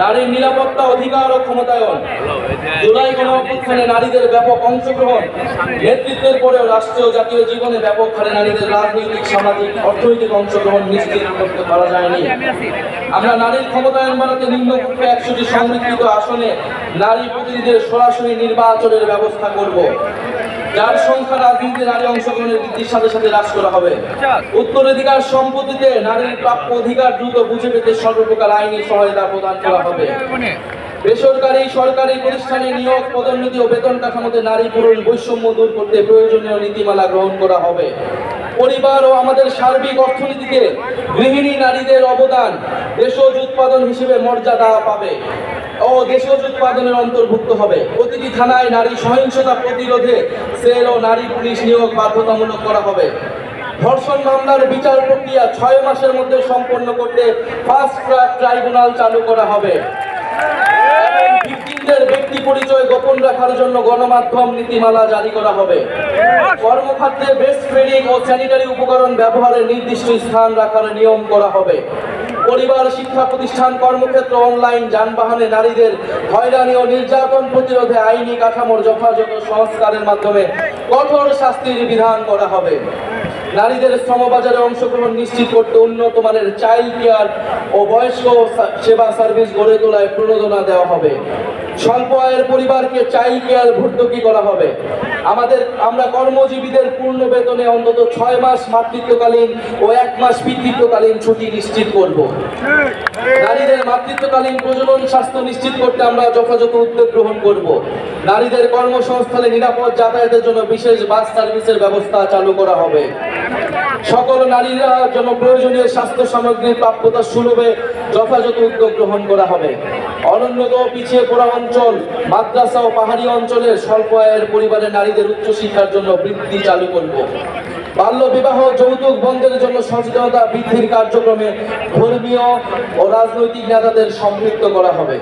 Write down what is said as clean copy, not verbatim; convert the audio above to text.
নারীর নিরাপত্তা, অধিকার ও ক্ষমতায়ন। জুলাই গণঅভ্যুত্থানে নারীদের ব্যাপক অংশগ্রহণ, নেতৃত্বের পরেও রাষ্ট্রীয় জাতীয় জীবনে ব্যাপক হারে নারীদের রাজনৈতিক, সামাজিক, অর্থনৈতিক অংশগ্রহণ নিশ্চিত করতে পারা যায়নি। আমরা নারীর ক্ষমতায়ন বাড়াতে নিম্নকক্ষে 100টি সংরক্ষিত আসনে নারী প্রতিনিধিদের সরাসরি নির্বাচনের ব্যবস্থা করব, যার সংখ্যা রাজনীতিতে নারী অংশগ্রহণের বৃদ্ধির সাথে সাথে হ্রাস করা হবে। উত্তরাধিকার সম্পত্তিতে নারীর প্রাপ্য অধিকার দ্রুত বুঝে পেতে সর্বপ্রকার আইনি সহায়তা প্রদান করা হবে। বেসরকারি, সরকারি প্রতিষ্ঠানে নিয়োগ, পদোন্নতি ও বেতন কাঠামোতে নারী পুরুষ বৈষম্য দূর করতে প্রয়োজনীয় নীতিমালা গ্রহণ করা হবে। পরিবার ও আমাদের সার্বিক অর্থনীতিতে গৃহিণী নারীদের অবদান দেশজ উৎপাদন হিসেবে মর্যাদা পাবে ও দেশজ উৎপাদনের অন্তর্ভুক্ত হবে। প্রতিটি থানায় নারী সহিংসতা প্রতিরোধে সেল ও নারী পুলিশ নিয়োগ বাধ্যতামূলক করা হবে। ধর্ষণ মামলার বিচার প্রক্রিয়া 6 মাসের মধ্যে সম্পন্ন করতে ফাস্ট ট্র্যাক ট্রাইব্যুনাল চালু করা হবে। ভিকটিমদের ব্যক্তি পরিচয় গোপন রাখার জন্য গণমাধ্যম নীতিমালা জারি করা হবে। কর্মক্ষেত্রে বেস্ট ট্রেনিং ও স্যানিটারি উপকরণ ব্যবহারের নির্দিষ্ট স্থান রাখার নিয়ম করা হবে। পরিবার, শিক্ষা প্রতিষ্ঠান, কর্মক্ষেত্র, অনলাইন যানবাহনে নারীদের হয়রানি ও নির্যাতন প্রতিরোধে আইনি কাঠামোর যথাযথ সংস্কারের মাধ্যমে কঠোর শাস্তির বিধান করা হবে। নারীদের শ্রমবাজারে অংশগ্রহণ নিশ্চিত করতে উন্নত মানের চাইল্ড কেয়ার ও বয়স্ক সেবা সার্ভিস গড়ে তোলায় প্রণোদনা দেওয়া হবে। স্বল্প আয়ের পরিবারকে চাইল্ড কেয়ার ভর্তুকি করা হবে। আমরা কর্মজীবীদের পূর্ণ বেতনে অন্তত 6 মাস মাতৃত্বকালীন ও 1 মাস পিতৃত্বকালীন ছুটি নিশ্চিত করব। নারীদের মাতৃত্বকালীন প্রজনন স্বাস্থ্য নিশ্চিত করতে আমরা যথাযথ উদ্যোগ গ্রহণ করব। নারীদের কর্মসংস্থানে নিরাপদ যাতায়াতের জন্য বিশেষ বাস সার্ভিসের ব্যবস্থা চালু করা হবে। সকল নারীরা জন্য প্রয়োজনীয় স্বাস্থ্য সামগ্রীর প্রাপ্যতা সুলভে যথাযথ উদ্যোগ গ্রহণ করা হবে। অনুন্নত ও পিছিয়ে পড়া অঞ্চল, মাদ্রাসা ও পাহাড়ি অঞ্চলের স্বল্প আয়ের পরিবারের নারীদের উচ্চশিক্ষার জন্য বৃত্তি চালু করব। বাল্য বিবাহ, যৌতুক বন্ধের জন্য সচেতনতা বৃদ্ধির কার্যক্রমে ধর্মীয় ও রাজনৈতিক নেতাদের সম্পৃক্ত করা হবে।